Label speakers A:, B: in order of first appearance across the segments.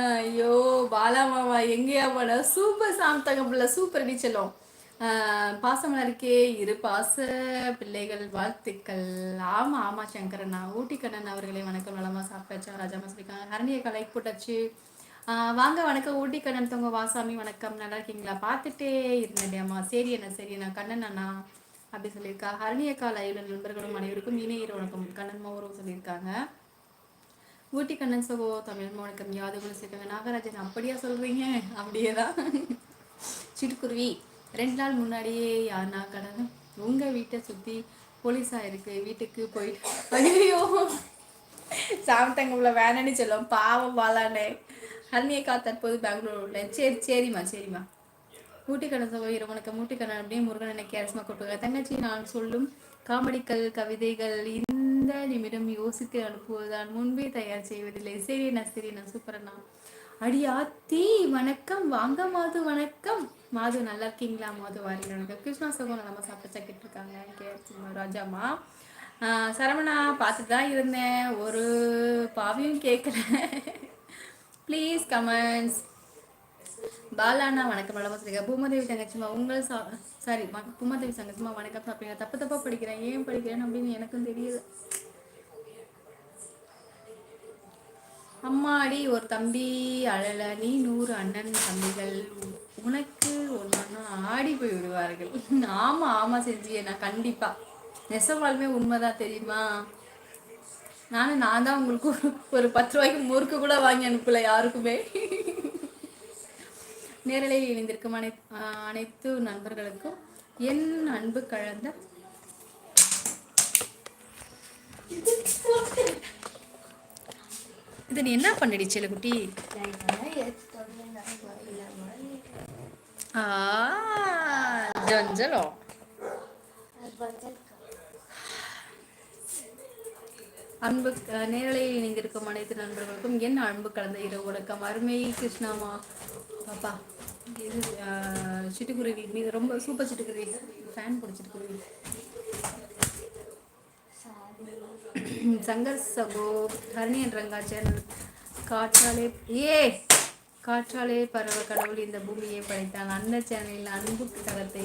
A: ஐயோ பாலா மாமா எங்கேயா போன சூப்பர் சாந்தகம்ல சூப்பர் அடிச்சலும் பாசமலருக்கே இரு பாச பிள்ளைகள் வாழ்த்துக்கள். ஆமா ஆமா சங்கரண்ணா ஊட்டி கண்ணன் அவர்களே வணக்கம். நலமா சாப்பிட்டாச்சா? ராஜாமா சொல்லியிருக்காங்க. ஹரணியை கலைக்கு போட்டாச்சு. வாங்க வணக்கம் ஊட்டி கண்ணன் தொங்க வாசாமி வணக்கம். நல்லா இருக்கீங்களா? பார்த்துட்டே இருந்தேன்டியாம்மா. சரி அண்ணா சரி அண்ணா கண்ணன் அண்ணா அப்படி சொல்லியிருக்கா. ஹரணியக்கா லைவ்ல நண்பர்களும் அனைவருக்கும் இணையிற வணக்கம். கண்ணன் மோரும் சொல்லியிருக்காங்க. ஊட்டி கண்ணன் சகோ தமிழ் வணக்கம். யாதவர்கள் சேர்க்காங்க. நாகராஜன் அப்படியா சொல்றீங்க? அப்படியேதான். சிட்டுக்குருவி 2 நாள் முன்னாடியே யாருனா கடனும் உங்க வீட்டை சுத்தி போலீஸா இருக்கு வீட்டுக்கு போயிட்டு ஐயோ சாமத்தங்கம்ல வேணான்னு சொல்லும் பாவம் பாலானே. ஹர்னியக்கா தற்போது பெங்களூர்ல. சரி சரிம்மா சரிம்மா. ஊட்டிக்கண்ணன் சகோ இரவனுக்கு மூட்டிக்கண்ணன் அப்படியே முருகன் என்ன கேரசமா கொடுப்பாங்க. தங்கச்சி நான் சொல்லும் காமெடிக்கல் கவிதைகள் இந்த நிமிடம் யோசித்து அனுப்புவதுதான், முன்பே தயார் செய்வதில்லை. சரிண்ணா சூப்பரண்ணா. அடியாத்தி வணக்கம். வாங்க மாது வணக்கம். மாது நல்லா இருக்கீங்களா? மாது வாரிங்க வணக்கம். கிருஷ்ணா சகோதரன் நம்ம சாப்பிட்டு கேட்டிருக்காங்க. ராஜாமா சரவணா பார்த்துட்டு தான் இருந்தேன், ஒரு பாவியும் கேட்கல. Please comments. பாலாண்ணா வணக்கம். நல்லா சொல்லுங்க. பூமாதேவி தங்கச்சிமா உங்கள் சாரி பூமாதேவி தங்கச்சிமா வணக்கம். சாப்பிடுங்க. தப்பா படிக்கிறேன். ஏன் படிக்கிறேன்னு அப்படின்னு எனக்கும் தெரியுது. அம்மாடி ஒரு தம்பி அழல நீ 100 அண்ணன் தம்பிகள் உனக்கு ஒன்று ஆடி போய் விடுவார்கள். ஆமா ஆமா செஞ்சியே நான் கண்டிப்பா நெசவாலுமே உண்மைதான் தெரியுமா. நான் தான் உங்களுக்கு ஒரு 10 ரூபாய்க்கு முறுக்கு கூட வாங்கி அனுப்பல யாருக்குமே. நேரலையில் இணைந்திருக்கும் அனைத்து நண்பர்களுக்கும் என் அன்பு கலந்த இது நீ என்ன பண்ணிடி செல்லக்குட்டி? ஜஞ்சலோ அன்பு நேரலையில் இணைந்திருக்கும் அனைத்து நண்பர்களுக்கும் என் அன்பு கலந்த இரவு வணக்கம். அருமை கிருஷ்ணாமா பாப்பா இது சிட்டுக்குருவி மீது ரொம்ப சூப்பர் சிட்டுக்குருவி ஃபேன் போட சிட்டுக்குருவி. சங்கர் சகோ ஹரணியன் ரங்கா சேனல் காற்றாலே பரவ கடவுள் இந்த பூமியை படைத்தான். அந்த சேனலில் அன்பு தரத்தை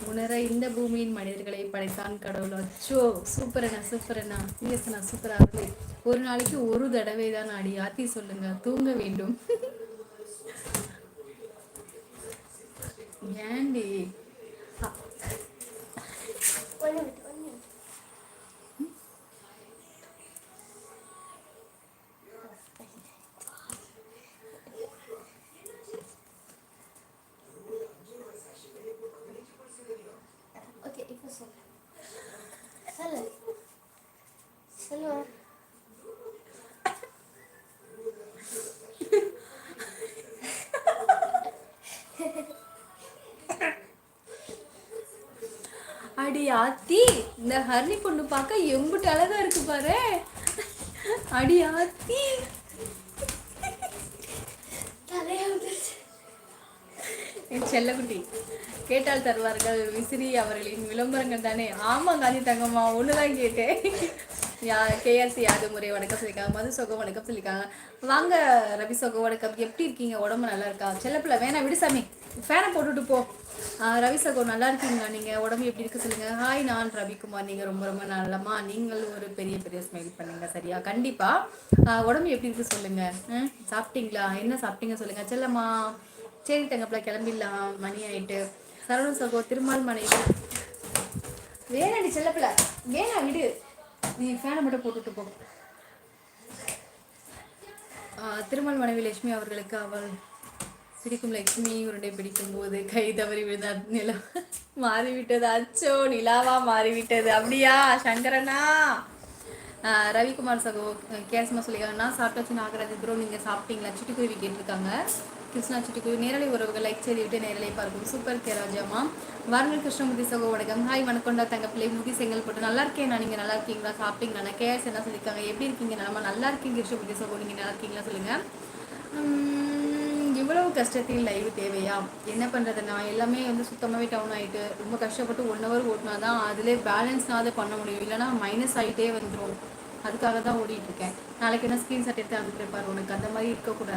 A: உணர இந்த பூமியின் மனிதர்களை படைத்தான் கடவுள். அச்சோ சூப்பரண்ணா சூப்பராக. ஒரு நாளைக்கு ஒரு தடவை தான் அடி ஆத்தி சொல்லுங்க தூங்க வேண்டும். ஏண்டி அடி ஆத்தி இந்த ஹர்னி பொண்ணு பார்க்க எம்பிட்டு அழகா இருக்கு பாரு. அடி ஆத்தி என் செல்லக்குட்டி கேட்டால் தருவார்கள் விசிறி அவர்களின் விளம்பரங்கள் தானே. ஆமா காந்தி தங்கம்மா ஒண்ணுதான் கேட்டேன். கேஆர்சி யாது முறை வணக்கம் சொல்லியிருக்காங்க. மது சொகம் வணக்கம் சொல்லியிருக்காங்க. வாங்க ரவி சொகம் வணக்கம். எப்படி இருக்கீங்க? உடம்பு நல்லா இருக்கா? செல்லப்பிள்ள வேணா விடுசாமி ஃபேனை போட்டுட்டு போ. ரவி சகோ நல்லா இருக்கீங்களா? நீங்கள் உடம்பு எப்படி இருக்கு சொல்லுங்கள். ஹாய் நான் ரவிக்குமார். நீங்கள் ரொம்ப ரொம்ப நல்லம்மா. நீங்கள் ஒரு பெரிய ஸ்மைல் பண்ணுங்க சரியா? கண்டிப்பாக. உடம்பு எப்படி இருக்கு சொல்லுங்கள். சாப்பிட்டீங்களா? என்ன சாப்பிட்டீங்க சொல்லுங்கள் செல்லம்மா. சரி தங்கப்பில் கிளம்பிடலாம், மணி ஆயிட்டு. சரவண சகோ திருமால் மனைவி வேணாடி செல்லப்பிள்ள வேணா விடு, நீ ஃபேனை மட்டும் போட்டுட்டு போ. திருமால் மனைவி லட்சுமி அவர்களுக்கு அவள் பிடிக்கும் லட்சுமி உருண்டை பிடிக்கும் போது கை தவறி விழுந்தார். நிலா மாறிவிட்டது. அச்சோ நிலாவா மாறிவிட்டது. அப்படியா சங்கரனா? ரவிக்குமார் சகோ கேசமா சொல்லியிருக்காங்க. நான் சாப்பிட்டாச்சு நாகராஜ் ப்ரோ நீங்கள் சாப்பிட்டீங்களா? சிட்டுக்குருவி கேட்டிருக்காங்க. கிருஷ்ணா சிட்டுக்குருவி நேரலை உறவுகள் லைக் செய்து விட்டு நேரலை பார்க்கும். சூப்பர் கேராஜாமா. வாருங்கள் கிருஷ்ணமூர்த்தி சகோ வணக்கம். ஹாய் வணக்கம்டா தங்க பிள்ளை முதி செங்கல் போட்டு நல்லா இருக்கேன். நீங்கள் நல்லா இருக்கீங்களா? சாப்பிட்டீங்களா? கேஸ் என்ன சொல்லியிருக்காங்க? எப்படி இருக்கீங்க? நல்லா இருக்கீங்க கிருஷ்ணமூர்த்தி சகோ. நீங்கள் நல்லா இருக்கீங்களா சொல்லுங்கள். இவ்வளவு கஷ்டத்தில் லைவ் தேவையா? என்ன பண்ணுறது, நான் எல்லாமே சுத்தமாகவே டவுன் ஆகிட்டு ரொம்ப கஷ்டப்பட்டு 1 hour ஓட்டினா தான் அதிலே பேலன்ஸ்னாவது பண்ண முடியும், இல்லைனா மைனஸ் ஆகிட்டே வந்துடும். அதுக்காக தான் ஓடிட்டுருக்கேன். நாளைக்கு என்ன ஸ்க்ரீன்ஷாட் எடுத்து அனுப்பியிருப்பார். உனக்கு அந்த மாதிரி இருக்கக்கூடாது.